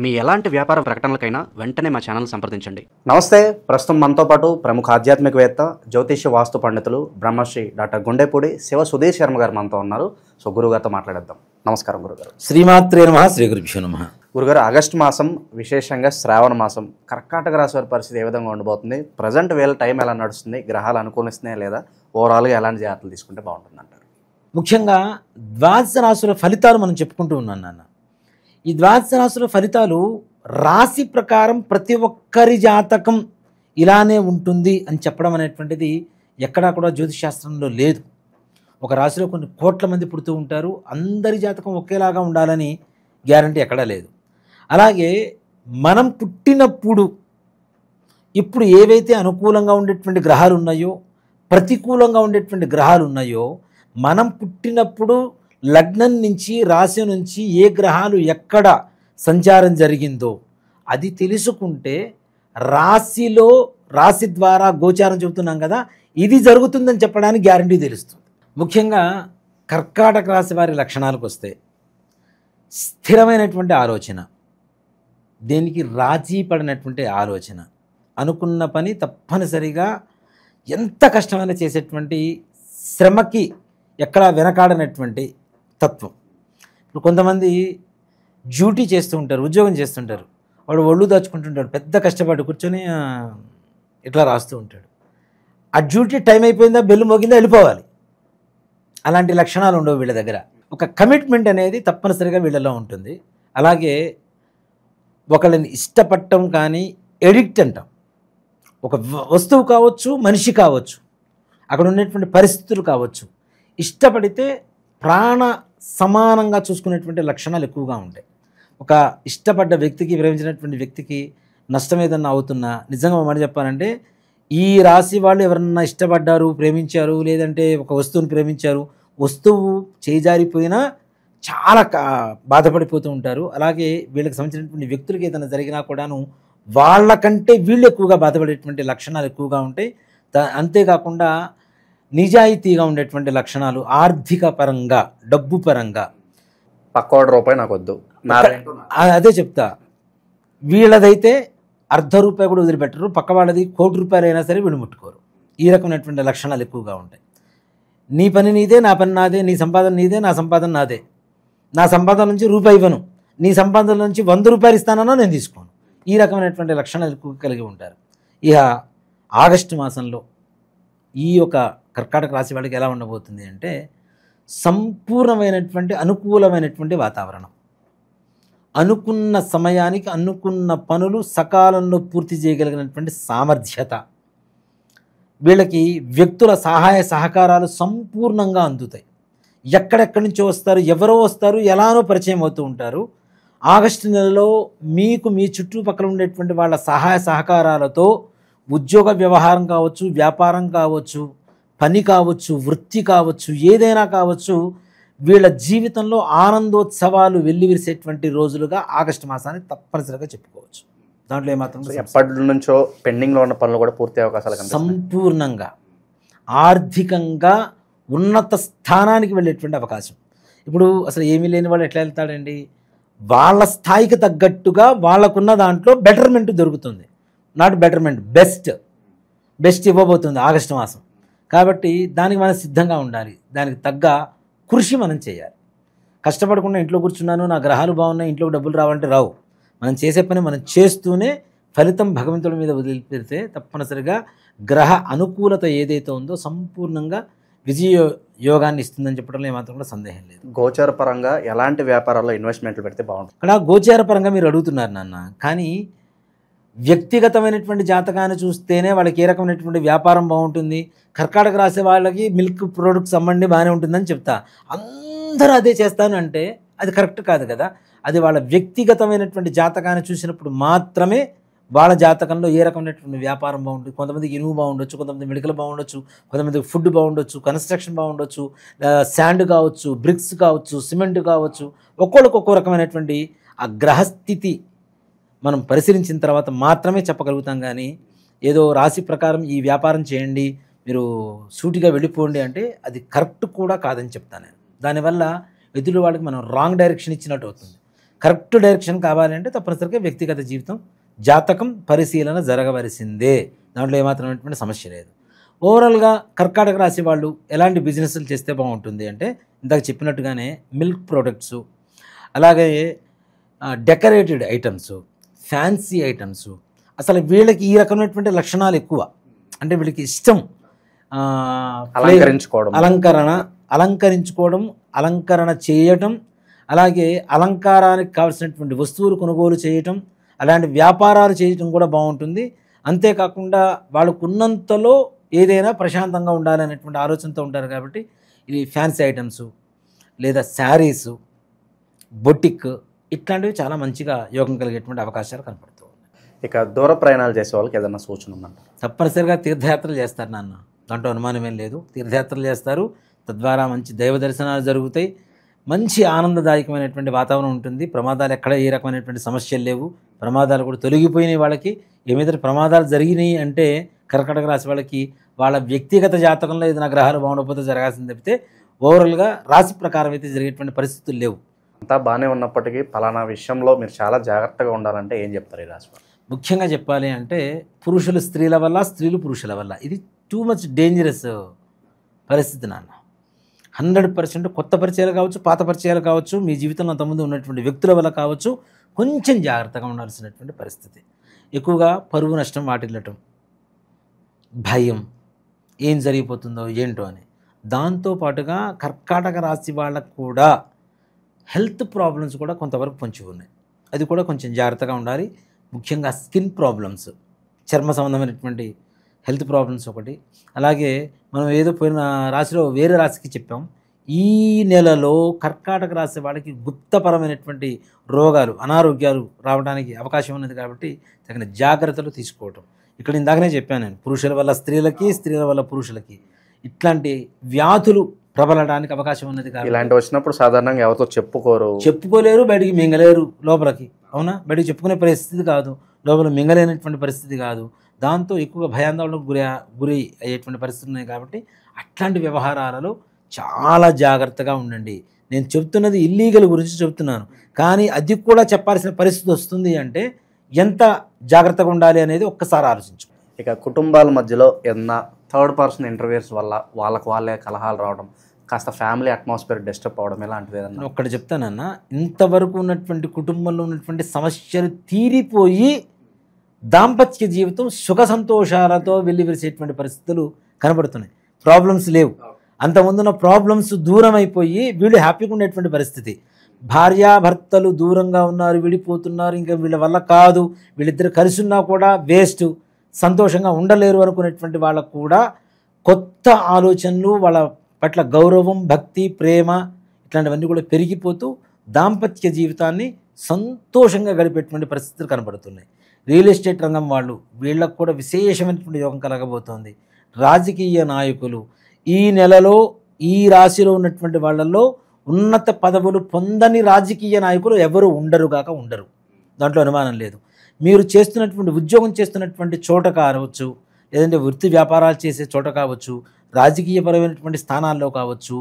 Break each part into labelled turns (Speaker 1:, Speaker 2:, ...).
Speaker 1: మీ ఎలాంటి వ్యాపార ప్రకటనలకైనా వెంటనే మా ఛానల్ సంప్రదించండి.
Speaker 2: నమస్తే. ప్రస్తుతం మనతో పాటు ప్రముఖ ఆధ్యాత్మికవేత్త, జ్యోతిష్య వాస్తు పండితులు బ్రహ్మశ్రీ డాక్టర్ గుండెపూడి శివ సుధీర్ శర్మ గారు మనతో ఉన్నారు. సో గురుగారితో మాట్లాడేద్దాం. నమస్కారం గురుగారు.
Speaker 3: శ్రీమాత్రే నమః. శ్రీ గురుభ్యో నమః.
Speaker 2: గురుగారు, ఆగస్టు మాసం, విశేషంగా శ్రావణ మాసం, కర్కాటక రాశి వారి పరిస్థితి ఏ విధంగా ఉండబోతుంది? ప్రజెంట్ వేళ టైం ఎలా నడుస్తుంది? గ్రహాలు అనుకూలిస్తున్నాయా లేదా? ఓవరాల్గా ఎలాంటి జాగ్రత్తలు తీసుకుంటే బాగుంటుంది అంటారు?
Speaker 3: ముఖ్యంగా ద్వాదశ రాశుల ఫలితాలు మనం చెప్పుకుంటూ ఉన్నాం నాన్న. ఈ ద్వాదశ రాశుల ఫలితాలు రాశి ప్రకారం ప్రతి ఒక్కరి జాతకం ఇలానే ఉంటుంది అని చెప్పడం అనేటువంటిది ఎక్కడా కూడా జ్యోతిష్ శాస్త్రంలో లేదు. ఒక రాశిలో కొన్ని కోట్ల మంది పుడుతూ ఉంటారు. అందరి జాతకం ఒకేలాగా ఉండాలని గ్యారంటీ ఎక్కడా లేదు. అలాగే మనం పుట్టినప్పుడు ఇప్పుడు ఏవైతే అనుకూలంగా ఉండేటువంటి గ్రహాలు ఉన్నాయో, ప్రతికూలంగా ఉండేటువంటి గ్రహాలు ఉన్నాయో, మనం పుట్టినప్పుడు లగ్నం నుంచి, రాశి నుంచి ఏ గ్రహాలు ఎక్కడ సంచారం జరిగిందో అది తెలుసుకుంటే రాశి ద్వారా గోచారం చెబుతున్నాం కదా, ఇది జరుగుతుందని చెప్పడానికి గ్యారంటీ తెలుస్తుంది. ముఖ్యంగా కర్కాటక రాశి వారి లక్షణాలకు వస్తే స్థిరమైనటువంటి ఆలోచన, దేనికి రాజీ పడినటువంటి ఆలోచన, అనుకున్న పని తప్పనిసరిగా ఎంత కష్టమైనా చేసేటువంటి, శ్రమకి ఎక్కడా వెనకాడనటువంటి తత్వం. ఇప్పుడు కొంతమంది డ్యూటీ చేస్తూ ఉంటారు, ఉద్యోగం చేస్తుంటారు, వాడు ఒళ్ళు దాచుకుంటుంటాడు, పెద్ద కష్టపడి కూర్చొని ఇట్లా రాస్తూ ఉంటాడు. ఆ డ్యూటీ టైం అయిపోయిందా, బెల్లు మోగిందా, వెళ్ళిపోవాలి. అలాంటి లక్షణాలు ఉండవు వీళ్ళ దగ్గర. ఒక కమిట్మెంట్ అనేది తప్పనిసరిగా వీళ్ళలో ఉంటుంది. అలాగే ఒకళ్ళని ఇష్టపడటం కానీ, ఎడిక్ట్ అంటాం. ఒక వస్తువు కావచ్చు, మనిషి కావచ్చు, అక్కడ ఉన్నటువంటి పరిస్థితులు కావచ్చు, ఇష్టపడితే ప్రాణ సమానంగా చూసుకునేటువంటి లక్షణాలు ఎక్కువగా ఉంటాయి. ఒక ఇష్టపడ్డ వ్యక్తికి, ప్రేమించినటువంటి వ్యక్తికి నష్టం ఏదన్నా అవుతున్నా, నిజంగా మాట చెప్పాలంటే ఈ రాశి వాళ్ళు ఎవరన్నా ఇష్టపడ్డారు, ప్రేమించారు, లేదంటే ఒక వస్తువుని ప్రేమించారు, వస్తువు చేజారిపోయినా చాలా బాధపడిపోతూ ఉంటారు. అలాగే వీళ్ళకి సంబంధించినటువంటి వ్యక్తులకి ఏదైనా జరిగినా కూడాను వాళ్ళకంటే వీళ్ళు ఎక్కువగా బాధపడేటువంటి లక్షణాలు ఎక్కువగా ఉంటాయి. అంతేకాకుండా నిజాయితీగా ఉండేటువంటి లక్షణాలు, ఆర్థిక పరంగా, డబ్బు పరంగా.
Speaker 2: పక్కోటి రూపాయి నాకు వద్దు,
Speaker 3: అదే చెప్తా. వీళ్ళదైతే ₹1 కూడా వదిలిపెట్టరు, పక్క వాళ్ళది ₹1,00,00,000 అయినా సరే వీళ్ళు ముట్టుకోరు. ఈ రకమైనటువంటి లక్షణాలు ఎక్కువగా ఉంటాయి. నీ పని నీదే, నా పని నాదే, నీ సంపాదన నీదే, నా సంపాదన నాదే, నా సంపాదన నుంచి రూపాయి ఇవ్వను, నీ సంపాదన నుంచి ₹100 ఇస్తానన్నా నేను తీసుకోను. ఈ రకమైనటువంటి లక్షణాలు ఎక్కువ కలిగి ఉంటారు. ఇక ఆగస్టు మాసంలో ఈ యొక్క కర్కాటక రాశి వాళ్ళకి ఎలా ఉండబోతుంది అంటే, సంపూర్ణమైనటువంటి అనుకూలమైనటువంటి వాతావరణం, అనుకున్న సమయానికి అనుకున్న పనులు సకాలంలో పూర్తి చేయగలిగినటువంటి సామర్థ్యత, వీళ్ళకి వ్యక్తుల సహాయ సహకారాలు సంపూర్ణంగా అందుతాయి. ఎక్కడెక్కడి నుంచో వస్తారు, ఎవరో వస్తారు, ఎలానో పరిచయం అవుతూ ఉంటారు. ఆగస్టు నెలలో మీకు మీ చుట్టుపక్కల ఉండేటువంటి వాళ్ళ సహాయ సహకారాలతో ఉద్యోగ వ్యవహారం కావచ్చు, వ్యాపారం కావచ్చు, పని కావచ్చు, వృత్తి కావచ్చు, ఏదైనా కావచ్చు, వీళ్ళ జీవితంలో ఆనందోత్సవాలు వెల్లివిరిసేటువంటి రోజులుగా ఆగస్టు మాసాన్ని తప్పనిసరిగా చెప్పుకోవచ్చు. దాంట్లో ఏమాత్రం
Speaker 2: ఎప్పటి నుంచో పెండింగ్లో ఉన్న పనులు కూడా పూర్తి అవకాశాలు
Speaker 3: సంపూర్ణంగా ఆర్థికంగా ఉన్నత స్థానానికి వెళ్ళేటువంటి అవకాశం. ఇప్పుడు అసలు ఏమీ లేని వాడు ఎట్లా వెళ్తాడండి? వాళ్ళ స్థాయికి తగ్గట్టుగా వాళ్ళకున్న దాంట్లో బెటర్మెంట్ దొరుకుతుంది. నాట్ బెటర్మెంట్, బెస్ట్ ఇవ్వబోతుంది ఆగస్టు మాసం. కాబట్టి దానికి మనం సిద్ధంగా ఉండాలి. దానికి తగ్గ కృషి మనం చేయాలి. కష్టపడకుండా ఇంట్లో కూర్చున్నాను, నా గ్రహాలు బాగున్నాయి, ఇంట్లోకి డబ్బులు రావాలంటే రావు. మనం చేసే పని మనం చేస్తూనే ఫలితం భగవంతుడి మీద వదిలిపెడితే తప్పనిసరిగా గ్రహ అనుకూలత ఏదైతే ఉందో సంపూర్ణంగా విజయ యోగాన్ని ఇస్తుందని చెప్పడంలో ఏమాత్రం కూడా సందేహం లేదు.
Speaker 2: గోచార పరంగా ఎలాంటి వ్యాపారాల్లో ఇన్వెస్ట్మెంట్లు పెడితే బాగుంటుంది?
Speaker 3: ఇక్కడ గోచార పరంగా మీరు అడుగుతున్నారు నాన్న, కానీ వ్యక్తిగతమైనటువంటి జాతకాన్ని చూస్తేనే వాళ్ళకి ఏ రకమైనటువంటి వ్యాపారం బాగుంటుంది. కర్కాటక రాసే వాళ్ళకి మిల్క్ ప్రొడక్ట్స్ అమ్మండి బాగానే ఉంటుందని చెప్తా. అందరూ అదే చేస్తాను అంటే అది కరెక్ట్ కాదు కదా. అది వాళ్ళ వ్యక్తిగతమైనటువంటి జాతకాన్ని చూసినప్పుడు మాత్రమే వాళ్ళ జాతకంలో ఏ రకమైనటువంటి వ్యాపారం బాగుంటుంది. కొంతమందికి ఇనుము బాగుండొచ్చు, కొంతమంది మెడికల్ బాగుండొచ్చు, కొంతమందికి ఫుడ్ బాగుండొచ్చు, కన్స్ట్రక్షన్ బాగుండొచ్చు, శాండ్ కావచ్చు, బ్రిక్స్ కావచ్చు, సిమెంట్ కావచ్చు. ఒక్కొక్కరికి ఒక్కో రకమైనటువంటి ఆ గ్రహస్థితి మనం పరిశీలించిన తర్వాత మాత్రమే చెప్పగలుగుతాం. కానీ ఏదో రాశి ప్రకారం ఈ వ్యాపారం చేయండి, మీరు సూటిగా వెళ్ళిపోండి అంటే అది కరెక్ట్ కూడా కాదని చెప్తాను నేను. దానివల్ల ఎదుటి వాళ్ళకి మనం రాంగ్ డైరెక్షన్ ఇచ్చినట్టు అవుతుంది. కరెక్ట్ డైరెక్షన్ కావాలి అంటే తప్పనిసరిగా వ్యక్తిగత జీవితం జాతకం పరిశీలన జరగవలసిందే. దాంట్లో ఏమాత్రమైనటువంటి సమస్య లేదు. ఓవరాల్గా కర్కాటక రాశి వాళ్ళు ఎలాంటి బిజినెస్లు చేస్తే బాగుంటుంది అంటే ఇందాక చెప్పినట్టుగానే మిల్క్ ప్రోడక్ట్స్, అలాగే డెకరేటెడ్ ఐటమ్స్, ఫ్యాన్సీ ఐటమ్స్. అసలు వీళ్ళకి ఈ రకమైనటువంటి లక్షణాలు ఎక్కువ. అంటే వీళ్ళకి ఇష్టం అలంకరించుకోవడం, అలంకరణ చేయటం, అలాగే అలంకారానికి కావాల్సినటువంటి వస్తువులు కొనుగోలు చేయటం, అలాంటి వ్యాపారాలు చేయటం కూడా బాగుంటుంది. అంతేకాకుండా వాళ్ళకున్నంతలో ఏదైనా ప్రశాంతంగా ఉండాలనేటువంటి ఆలోచనతో ఉంటారు. కాబట్టి ఇది ఫ్యాన్సీ ఐటమ్స్ లేదా శారీసు, బొటిక్ ఇట్లాంటివి చాలా మంచిగా యోగం కలిగేటువంటి అవకాశాలు కనపడుతూ ఉన్నాయి.
Speaker 2: ఇక దూర ప్రయాణాలు చేసే వాళ్ళకి ఏదైనా సూచన ఉందంట?
Speaker 3: తప్పనిసరిగా తీర్థయాత్రలు చేస్తారు నాన్న, దాంట్లో అనుమానమేం లేదు. తీర్థయాత్రలు చేస్తారు, తద్వారా మంచి దైవ దర్శనాలు జరుగుతాయి, మంచి ఆనందదాయకమైనటువంటి వాతావరణం ఉంటుంది. ప్రమాదాలు ఎక్కడ ఏ రకమైనటువంటి సమస్యలు లేవు, ప్రమాదాలు కూడా తొలగిపోయినాయి. వాళ్ళకి ఏమైతే ప్రమాదాలు జరిగినాయి అంటే కర్కాటక రాశి వాళ్ళకి వాళ్ళ వ్యక్తిగత జాతకంలో ఏదైనా గ్రహాలు బాగుండకపోతే జరగాల్సింది తప్పితే ఓవరాల్గా రాశి ప్రకారం అయితే జరిగేటువంటి పరిస్థితులు లేవు.
Speaker 2: అంతా బాగానే ఉన్నప్పటికీ ఫలానా విషయంలో మీరు చాలా జాగ్రత్తగా ఉండాలంటే ఏం చెప్తారు ఈ రాశి వాళ్ళు?
Speaker 3: ముఖ్యంగా చెప్పాలి అంటే పురుషులు స్త్రీల వల్ల, స్త్రీలు పురుషుల వల్ల ఇది టూ మచ్ డేంజరస్ పరిస్థితి నాన్న. 100% కొత్త పరిచయాలు కావచ్చు, పాత పరిచయాలు కావచ్చు, మీ జీవితంలో అంతకుముందు ఉన్నటువంటి వ్యక్తుల వల్ల కావచ్చు, కొంచెం జాగ్రత్తగా ఉండాల్సినటువంటి పరిస్థితి. ఎక్కువగా పరువు నష్టం వాటిల్లటం, భయం, ఏం జరిగిపోతుందో ఏంటో అని. దాంతోపాటుగా కర్కాటక రాశి వాళ్ళకు కూడా హెల్త్ ప్రాబ్లమ్స్ కూడా కొంతవరకు పొంచి ఉన్నాయి. అది కూడా కొంచెం జాగ్రత్తగా ఉండాలి. ముఖ్యంగా స్కిన్ ప్రాబ్లమ్స్, చర్మ సంబంధమైనటువంటి హెల్త్ ప్రాబ్లమ్స్ ఒకటి. అలాగే మనం ఏదో పోయిన రాశిలో వేరే రాశికి చెప్పాం. ఈ నెలలో కర్కాటక రాశి వాళ్ళకి గుప్తపరమైనటువంటి రోగాలు, అనారోగ్యాలు రావడానికి అవకాశం ఉన్నది. కాబట్టి తగిన జాగ్రత్తలు తీసుకోవటం. ఇక్కడ ఇందాకనే చెప్పాను నేను, పురుషుల వల్ల స్త్రీలకి, స్త్రీల వల్ల పురుషులకి ఇట్లాంటి వ్యాధులు ప్రబలడానికి అవకాశం ఉన్నది. కాబట్టి
Speaker 2: ఇలాంటి వచ్చినప్పుడు సాధారణంగా ఎవరితో
Speaker 3: చెప్పుకోలేరు, బయటికి మింగలేరు. లోపలికి అవునా, బయటికి చెప్పుకునే పరిస్థితి కాదు, లోపల మింగలేనటువంటి పరిస్థితి కాదు. దాంతో ఎక్కువగా భయాందోళనకు గురి అయ్యేటువంటి పరిస్థితులు ఉన్నాయి. కాబట్టి అట్లాంటి వ్యవహారాలలో చాలా జాగ్రత్తగా ఉండండి. నేను చెప్తున్నది ఇల్లీగల్ గురించి చెప్తున్నాను, కానీ అది కూడా చెప్పాల్సిన పరిస్థితి వస్తుంది అంటే ఎంత జాగ్రత్తగా ఉండాలి అనేది ఒక్కసారి ఆలోచించు.
Speaker 2: ఇక కుటుంబాల మధ్యలో ఏదన్నా థర్డ్ పర్సన్ ఇంటర్వ్యూస్ వల్ల వాళ్ళే కలహాలు రావడం, కాస్త ఫ్యామిలీ అట్మాస్ఫియర్ డిస్టర్బ్ అవ్వడం, ఇలాంటిది ఏదన్నా?
Speaker 3: ఒక్కటి చెప్తానన్నా, ఇంతవరకు ఉన్నటువంటి కుటుంబంలో ఉన్నటువంటి సమస్యలు తీరిపోయి దాంపత్య జీవితం సుఖ సంతోషాలతో వెల్లివిరిసేటువంటి పరిస్థితులు కనబడుతున్నాయి. ప్రాబ్లమ్స్ లేవు. అంతకుముందున్న ప్రాబ్లమ్స్ దూరం అయిపోయి వీళ్ళు హ్యాపీగా ఉండేటువంటి పరిస్థితి. భార్యాభర్తలు దూరంగా ఉన్నారు, విడిపోతున్నారు, ఇంకా వీళ్ళ వల్ల కాదు, వీళ్ళిద్దరు కలిసి ఉన్నా కూడా వేస్ట్, సంతోషంగా ఉండలేరు అనుకునేటువంటి వాళ్ళకు కూడా కొత్త ఆలోచనలు, వాళ్ళ పట్ల గౌరవం, భక్తి, ప్రేమ ఇట్లాంటివన్నీ కూడా పెరిగిపోతూ దాంపత్య జీవితాన్ని సంతోషంగా గడిపేటువంటి పరిస్థితులు కనబడుతున్నాయి. రియల్ ఎస్టేట్ రంగం వాళ్ళు, వీళ్ళకు కూడా విశేషమైనటువంటి యోగం కలగబోతోంది. రాజకీయ నాయకులు ఈ నెలలో ఈ రాశిలో ఉన్నటువంటి వాళ్ళల్లో ఉన్నత పదవులు పొందని రాజకీయ నాయకులు ఎవరు ఉండరు, దాంట్లో అనుమానం లేదు. మీరు చేస్తున్నటువంటి ఉద్యోగం చేస్తున్నటువంటి చోట కావచ్చు, లేదంటే వృత్తి వ్యాపారాలు చేసే చోట కావచ్చు, రాజకీయపరమైనటువంటి స్థానాల్లో కావచ్చు,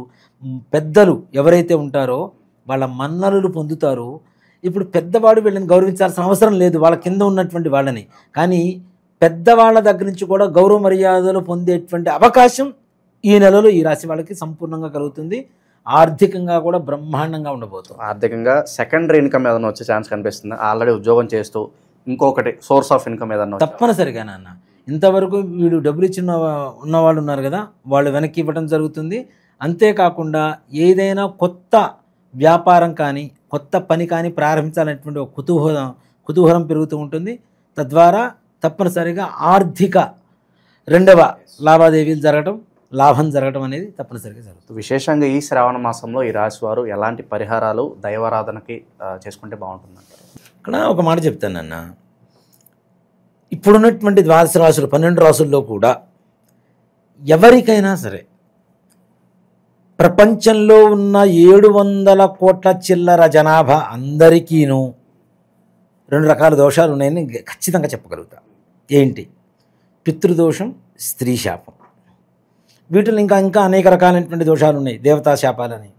Speaker 3: పెద్దలు ఎవరైతే ఉంటారో వాళ్ళ మన్ననలు పొందుతారో. ఇప్పుడు పెద్దవాడు వీళ్ళని గౌరవించాల్సిన అవసరం లేదు, వాళ్ళ కింద ఉన్నటువంటి వాళ్ళని. కానీ పెద్దవాళ్ళ దగ్గర నుంచి కూడా గౌరవ మర్యాదలు పొందేటువంటి అవకాశం ఈ నెలలో ఈ రాశి వాళ్ళకి సంపూర్ణంగా కలుగుతుంది. ఆర్థికంగా కూడా బ్రహ్మాండంగా ఉండబోతుంది.
Speaker 2: ఆర్థికంగా సెకండరీ ఇన్కమ్ ఏదైనా వచ్చే ఛాన్స్ కనిపిస్తుంది? ఆల్రెడీ ఉద్యోగం చేస్తూ ఇంకొకటి సోర్స్ ఆఫ్ ఇన్కమ్ ఏదన్నా?
Speaker 3: తప్పనిసరిగా నాన్న, ఇంతవరకు వీడు డబ్బులు ఇచ్చిన ఉన్నవాళ్ళు ఉన్నారు కదా, వాళ్ళు వెనక్కి ఇవ్వడం జరుగుతుంది. అంతేకాకుండా ఏదైనా కొత్త వ్యాపారం కానీ కొత్త పని కానీ ప్రారంభించాలనేటువంటి ఒక కుతూహలం పెరుగుతూ ఉంటుంది. తద్వారా తప్పనిసరిగా ఆర్థిక రెండవ లావాదేవీలు జరగడం, లాభం జరగడం అనేది తప్పనిసరిగా జరుగుతుంది.
Speaker 2: విశేషంగా ఈ శ్రావణ మాసంలో ఈ రాశి వారు ఎలాంటి పరిహారాలు దైవారాధనకి చేసుకుంటే బాగుంటుందంటారు?
Speaker 3: ఇక్కడ ఒక మాట చెప్తానన్న, ఇప్పుడున్నటువంటి 12 రాశులు 12 రాశుల్లో కూడా ఎవరికైనా సరే ప్రపంచంలో ఉన్న 700 కోట్ల చిల్లర జనాభా అందరికీనూ 2 రకాల దోషాలు ఉన్నాయని ఖచ్చితంగా చెప్పగలుగుతా. ఏంటి? పితృదోషం, స్త్రీ శాపం. వీటిలో ఇంకా అనేక రకాలైనటువంటి దోషాలు ఉన్నాయి, దేవతా శాపాలని.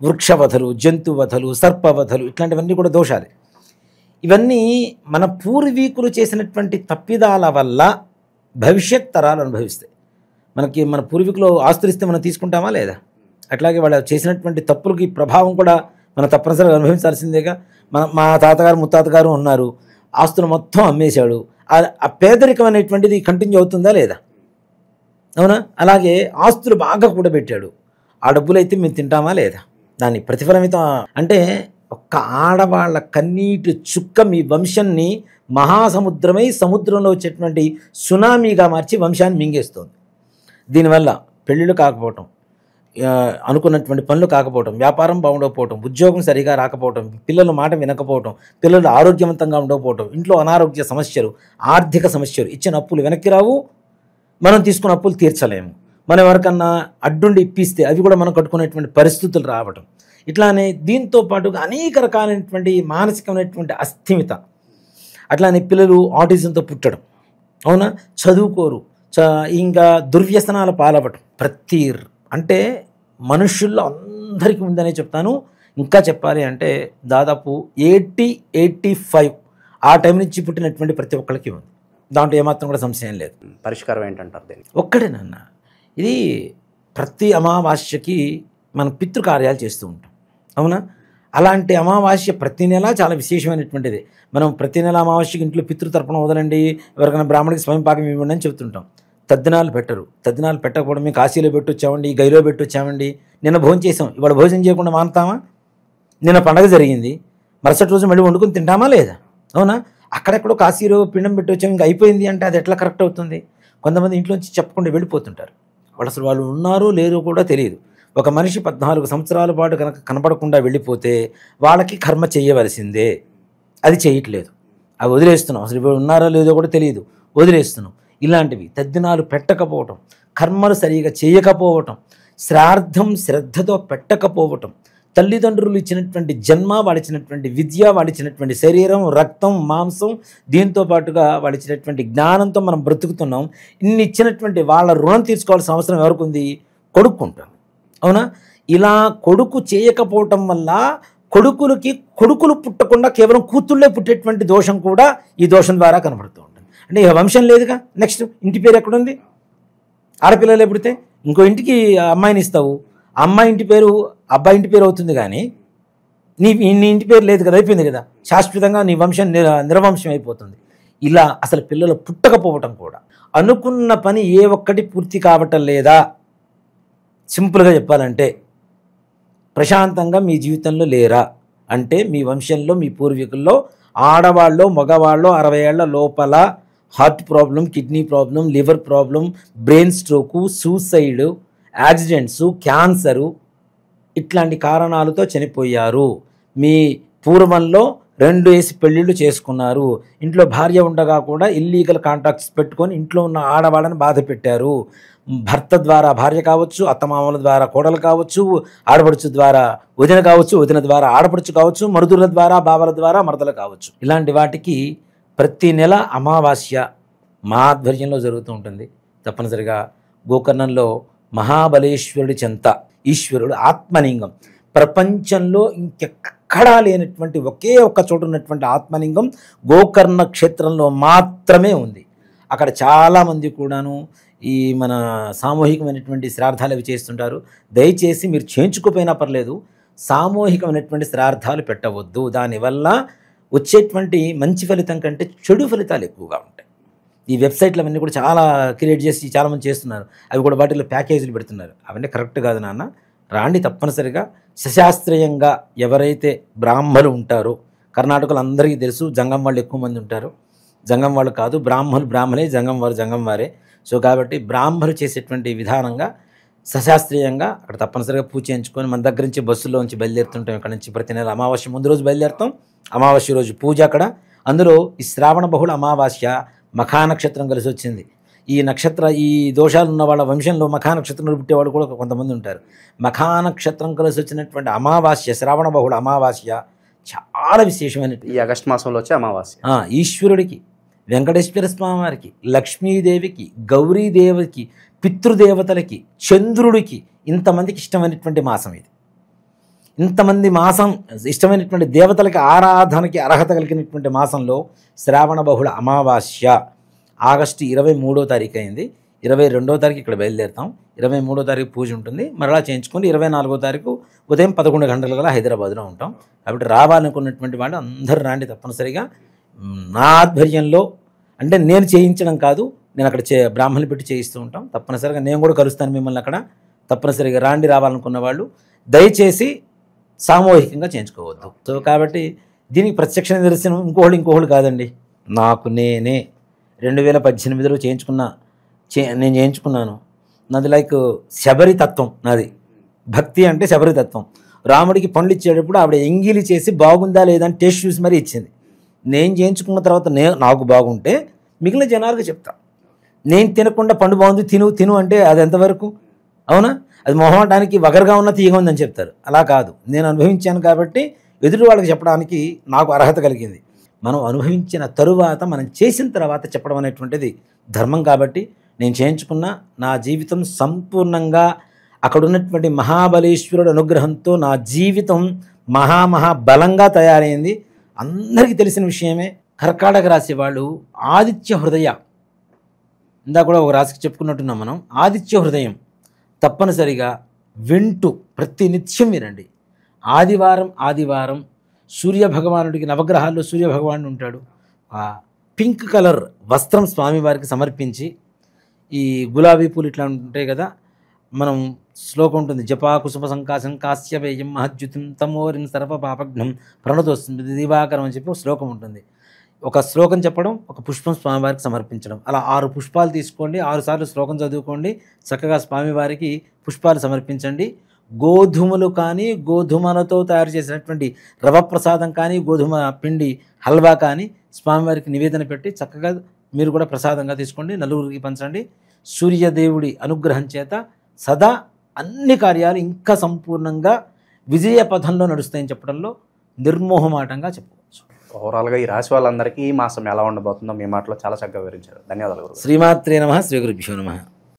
Speaker 3: వృక్షవధలు, జంతువధలు, సర్పవధలు ఇట్లాంటివన్నీ కూడా దోషాలే. ఇవన్నీ మన పూర్వీకులు చేసినటువంటి తప్పిదాల వల్ల భవిష్యత్ తరాలు అనుభవిస్తాయి. మన పూర్వీకులు ఆస్తులు ఇస్తే మనం తీసుకుంటామా లేదా? అట్లాగే వాళ్ళు చేసినటువంటి తప్పులకి ప్రభావం కూడా మనం తప్పనిసరిగా అనుభవించాల్సిందేగా. మా తాతగారు ముత్తాతగారు ఉన్నారు, ఆస్తులు మొత్తం అమ్మేశాడు, ఆ పేదరికం అనేటువంటిది కంటిన్యూ అవుతుందా లేదా? అవునా? అలాగే ఆస్తులు బాగా కూడబెట్టాడు, ఆ డబ్బులు అయితే మేము తింటామా లేదా? దాని ప్రతిఫలమితం అంటే ఒక్క ఆడవాళ్ళ కన్నీటి చుక్క మీ వంశాన్ని మహాసముద్రమై సముద్రంలో వచ్చేటువంటి సునామీగా మార్చి వంశాన్ని మింగేస్తుంది. దీనివల్ల పెళ్ళిళ్ళు కాకపోవటం, అనుకున్నటువంటి పనులు కాకపోవటం, వ్యాపారం బాగుండకపోవటం, ఉద్యోగం సరిగా రాకపోవటం, పిల్లల మాట వినకపోవటం, పిల్లలు ఆరోగ్యవంతంగా ఉండకపోవటం, ఇంట్లో అనారోగ్య సమస్యలు, ఆర్థిక సమస్యలు, ఇచ్చిన అప్పులు వెనక్కి రావు, మనం తీసుకున్న అప్పులు తీర్చలేము, మనం ఎవరికన్నా అడ్డుండి ఇప్పిస్తే అవి కూడా మనం కట్టుకునేటువంటి పరిస్థితులు రావటం, ఇట్లానే దీంతో పాటుగా అనేక రకాలైనటువంటి మానసికమైనటువంటి అస్థిమిత, అట్లానే పిల్లలు ఆటిజంతో పుట్టడం, అవునా, చదువుకోరు, ఇంకా దుర్వ్యసనాల పాలవ్వటం, అంటే మనుషుల్లో అందరికీ ఉందనే చెప్తాను. ఇంకా చెప్పాలి అంటే దాదాపు 85 ఆ టైం నుంచి పుట్టినటువంటి ప్రతి ఒక్కరికి ఉంది. దాంట్లో ఏమాత్రం కూడా సంశయం లేదు.
Speaker 2: పరిష్కారం ఏంటంటారు దీనికి?
Speaker 3: ఒక్కడేనన్న, ఇది ప్రతి అమావాస్యకి మనం పితృకార్యాలు చేస్తూ ఉంటాం, అవునా. అలాంటి అమావాస్య ప్రతి నెల చాలా విశేషమైనటువంటిది. మనం ప్రతి నెల అమావాస్యకి ఇంట్లో పితృతర్పణం వదలండి, ఎవరికైనా బ్రాహ్మణికి స్వయం పాకం ఇవ్వండి అని చెప్తుంటాం. తద్దినాలు పెట్టరు. తద్దినాలు పెట్టకపోవడం, మేము కాశీలో పెట్టొచ్చామండి, గైలో పెట్టొచ్చామండి, నిన్న భోజనం చేసాం, ఇవాళ భోజనం చేయకుండా మానుతామా? నిన్న పండగ జరిగింది, మరుసటి రోజు మళ్ళీ వండుకొని తింటామా లేదా? అవునా. అక్కడెక్కడో కాశీలో పిండం పెట్టొచ్చాం, ఇంకా అయిపోయింది అంటే అది ఎట్లా కరెక్ట్ అవుతుంది? కొంతమంది ఇంట్లోంచి చెప్పకుండా వెళ్ళిపోతుంటారు. వాళ్ళు ఉన్నారో లేరో కూడా తెలియదు. ఒక మనిషి 14 సంవత్సరాల పాటు కనుక కనపడకుండా వెళ్ళిపోతే వాళ్ళకి కర్మ చేయవలసిందే. అది చేయట్లేదు, అవి వదిలేస్తున్నాం. అసలు ఇప్పుడు ఉన్నారో లేదో కూడా తెలియదు, వదిలేస్తున్నాం. ఇలాంటివి తద్దినాలు పెట్టకపోవటం, కర్మలు సరిగా చేయకపోవటం, శ్రాద్ధం శ్రద్ధతో పెట్టకపోవటం, తల్లిదండ్రులు ఇచ్చినటువంటి జన్మ, వాడిచ్చినటువంటి విద్య, వాడిచ్చినటువంటి శరీరం, రక్తం, మాంసం, దీంతో పాటుగా వాడిచ్చినటువంటి జ్ఞానంతో మనం బ్రతుకుతున్నాం. ఇన్ని ఇచ్చినటువంటి వాళ్ళ రుణం తీర్చుకోవాల్సిన అవసరం ఎవరికి ఉంది? కొడుకుంటాం, అవునా. ఇలా కొడుకు చేయకపోవటం వల్ల కొడుకులు పుట్టకుండా కేవలం కూతుళ్ళే పుట్టేటువంటి దోషం కూడా ఈ దోషం ద్వారా కనబడుతూ ఉంటుంది. అంటే ఇక వంశం లేదుగా. నెక్స్ట్ ఇంటి పేరు ఎక్కడుంది? ఆడపిల్లలే పుడితే ఇంకో ఇంటికి అమ్మాయిని ఇస్తావు, అమ్మాయి ఇంటి పేరు అబ్బాయి ఇంటి పేరు అవుతుంది, కానీ నీ ఇంటి పేరు లేదు కదా, అయిపోయింది కదా, శాశ్వతంగా నీ వంశం నిర్వంశం అయిపోతుంది. ఇలా అసలు పిల్లలు పుట్టకపోవటం కూడా, అనుకున్న పని ఏ ఒక్కటి పూర్తి కావటం లేదా. సింపుల్గా చెప్పాలంటే ప్రశాంతంగా మీ జీవితంలో లేరా అంటే మీ వంశంలో, మీ పూర్వీకుల్లో ఆడవాళ్ళు మగవాళ్ళు 60 ఏళ్ల లోపల heart problem, kidney problem, liver problem, brain stroke, suicide, accidents, cancer ఇట్లాంటి కారణాలతో చనిపోయారు. మీ పూర్వంలో 2 వేసి పెళ్ళిళ్ళు చేసుకున్నారు, ఇంట్లో భార్య ఉండగా కూడా ఇల్లీగల్ కాంట్రాక్ట్స్ పెట్టుకొని ఇంట్లో ఉన్న ఆడవాళ్ళని బాధ పెట్టారు. భర్త ద్వారా భార్య కావచ్చు, అత్తమామల ద్వారా కోడలు కావచ్చు, ఆడపడుచు ద్వారా వదిన కావచ్చు, వదిన ద్వారా ఆడపడుచు కావచ్చు, మరుదుల ద్వారా బావల ద్వారా మరదలు కావచ్చు. ఇలాంటి వాటికి ప్రతి నెల అమావాస్య మా ఆధ్వర్యంలో జరుగుతూ ఉంటుంది. తప్పనిసరిగా గోకర్ణంలో మహాబలేశ్వరుడి చెంత ఈశ్వరుడు ఆత్మలింగం, ప్రపంచంలో ఇంకెక్కడా లేనటువంటి ఒకే ఒక్క చోటు ఉన్నటువంటి ఆత్మలింగం గోకర్ణ క్షేత్రంలో మాత్రమే ఉంది. అక్కడ చాలామంది కూడాను ఈ మన సామూహికమైనటువంటి శ్రాద్ధాలు అవి చేస్తుంటారు. దయచేసి మీరు చేయించుకోపోయినా పర్లేదు, సామూహికమైనటువంటి శ్రాద్ధాలు పెట్టవద్దు. దానివల్ల వచ్చేటువంటి మంచి ఫలితం కంటే చెడు ఫలితాలు ఎక్కువగా ఉంటాయి. ఈ వెబ్సైట్లు అవన్నీ కూడా చాలా క్రియేట్ చేసి చాలామంది చేస్తున్నారు, అవి కూడా వాటిలో ప్యాకేజీలు పెడుతున్నారు. అవన్నీ కరెక్ట్ కాదు నాన్న. రాండి, తప్పనిసరిగా సశాస్త్రీయంగా ఎవరైతే బ్రాహ్మలు ఉంటారో, కర్ణాటకలో అందరికీ తెలుసు జంగం వాళ్ళు ఎక్కువ మంది ఉంటారు. జంగం వాళ్ళు కాదు, బ్రాహ్మలే, జంగం వారే. సో కాబట్టి బ్రాహ్మలు చేసేటువంటి విధానంగా సశాస్త్రీయంగా అక్కడ తప్పనిసరిగా పూజ చేయించుకొని మన దగ్గర నుంచి బస్సులోంచి బయలుదేరుతుంటాం. ఇక్కడ నుంచి ప్రతి నెల అమావాస్య ముందు రోజు బయలుదేరుతాం, అమావాస్య రోజు పూజ అక్కడ. అందులో ఈ శ్రావణ బహుళ అమావాస్య మఖా నక్షత్రం కలిసి వచ్చింది. ఈ దోషాలు ఉన్న వాళ్ళ వంశంలో మఖా నక్షత్రంలో పుట్టేవాళ్ళు కూడా కొంతమంది ఉంటారు. మఖా నక్షత్రం కలిసి వచ్చినటువంటి అమావాస్య, శ్రావణ బహుళ అమావాస్య చాలా విశేషమైన
Speaker 2: ఈ ఆగస్టు మాసంలో వచ్చే అమావాస్య.
Speaker 3: ఈశ్వరుడికి, వెంకటేశ్వర స్వామి వారికి, లక్ష్మీదేవికి, గౌరీదేవికి, పితృదేవతలకి, చంద్రుడికి, ఇంతమందికి ఇష్టమైనటువంటి మాసం ఇది. ఇంతమంది మాసం ఇష్టమైనటువంటి దేవతలకి ఆరాధనకి అర్హత కలిగినటువంటి మాసంలో శ్రావణ బహుళ అమావాస్య ఆగస్టు 23వ తారీఖు అయింది. 22వ తారీఖు ఇక్కడ బయలుదేరుతాం. 23వ తారీఖు పూజ ఉంటుంది. మరలా చేయించుకొని 24వ తారీఖు ఉదయం 11 గంటల గల హైదరాబాద్లో ఉంటాం. కాబట్టి రావాలనుకున్నటువంటి వాళ్ళు అందరూ రాండి తప్పనిసరిగా. నా ఆధ్వర్యంలో, అంటే నేను చేయించడం కాదు, నేను అక్కడ బ్రాహ్మణులు పెట్టి చేయిస్తూ ఉంటాం. తప్పనిసరిగా నేను కూడా కలుస్తాను మిమ్మల్ని అక్కడ. తప్పనిసరిగా రాండి రావాలనుకున్న వాళ్ళు. దయచేసి సామూహికంగా చేయించుకోవద్దు. సో కాబట్టి దీనికి ప్రత్యక్ష నిదర్శనం ఇంకోళ్ళు కాదండి, నాకు నేనే 2018లో నేను చేయించుకున్నాను. నాది లైక్ శబరి తత్వం. నాది భక్తి అంటే శబరి తత్వం. రాముడికి పండ్లు ఇచ్చేటప్పుడు ఆవిడ ఎంగిలి చేసి బాగుందా లేదా అని టేస్ట్ చూసి మరీ ఇచ్చింది. నేను చేయించుకున్న తర్వాత నాకు బాగుంటే మిగిలిన జనాలకు చెప్తా. నేను తినకుండా పండు బాగుంది తిను అంటే అది ఎంతవరకు? అవునా? అది మొహమాటానికి వగరుగా ఉన్న తీయగా ఉందని చెప్తారు. అలా కాదు, నేను అనుభవించాను కాబట్టి ఎదుటి వాళ్ళకి చెప్పడానికి నాకు అర్హత కలిగింది. మనం అనుభవించిన తరువాత, మనం చేసిన తర్వాత చెప్పడం అనేటువంటిది ధర్మం. కాబట్టి నేను చేయించుకున్న నా జీవితం సంపూర్ణంగా అక్కడ ఉన్నటువంటి మహాబలేశ్వరుడు అనుగ్రహంతో నా జీవితం మహాబలంగా తయారైంది. అందరికీ తెలిసిన విషయమే. కర్కాటక రాశి వాళ్ళు ఆదిత్య హృదయ, ఇందాక కూడా ఒక రాశికి చెప్పుకున్నట్టున్నాం మనం. ఆదిత్య హృదయం తప్పనిసరిగా వింటూ ప్రతి నిత్యం వినండి. ఆదివారం సూర్యభగవానుడికి, నవగ్రహాల్లో సూర్యభగవానుడు ఉంటాడు. ఆ పింక్ కలర్ వస్త్రం స్వామివారికి సమర్పించి, ఈ గులాబీ పూలు ఇట్లా ఉంటాయి కదా, మనం శ్లోకం ఉంటుంది, జపా కుసుమ సంకాశం కాశ్యవేయం మహద్యుతం తమోరిన్ సర్వ పాపఘ్నం ప్రణతోస్తుంది దివాకరం అని చెప్పి ఒక శ్లోకం ఉంటుంది. ఒక శ్లోకం చెప్పడం, ఒక పుష్పం స్వామివారికి సమర్పించడం. అలా 6 పుష్పాలు తీసుకోండి, 6 సార్లు శ్లోకం చదువుకోండి. చక్కగా స్వామివారికి పుష్పాలు సమర్పించండి. గోధుమలు కానీ, గోధుమలతో తయారు చేసినటువంటి రవ ప్రసాదం కానీ, గోధుమ పిండి హల్వా కానీ స్వామివారికి నివేదన పెట్టి చక్కగా మీరు కూడా ప్రసాదంగా తీసుకోండి. నలుగురికి పంచండి. సూర్యదేవుడి అనుగ్రహం చేత సదా అన్ని కార్యాలు ఇంకా సంపూర్ణంగా విజయ పథంలో నడుస్తాయని చెప్పడంలో నిర్మోహమాటంగా చెప్పవచ్చు.
Speaker 2: ఓవరాల్గా ఈ రాశి వాళ్ళందరికీ ఈ మాసం ఎలా ఉండబోతుందో మీ మాటలో చాలా చక్కగా వివరించారు. ధన్యవాదాలు.
Speaker 3: శ్రీమాత్రే నమః. శ్రీ గురుభ్యో నమః.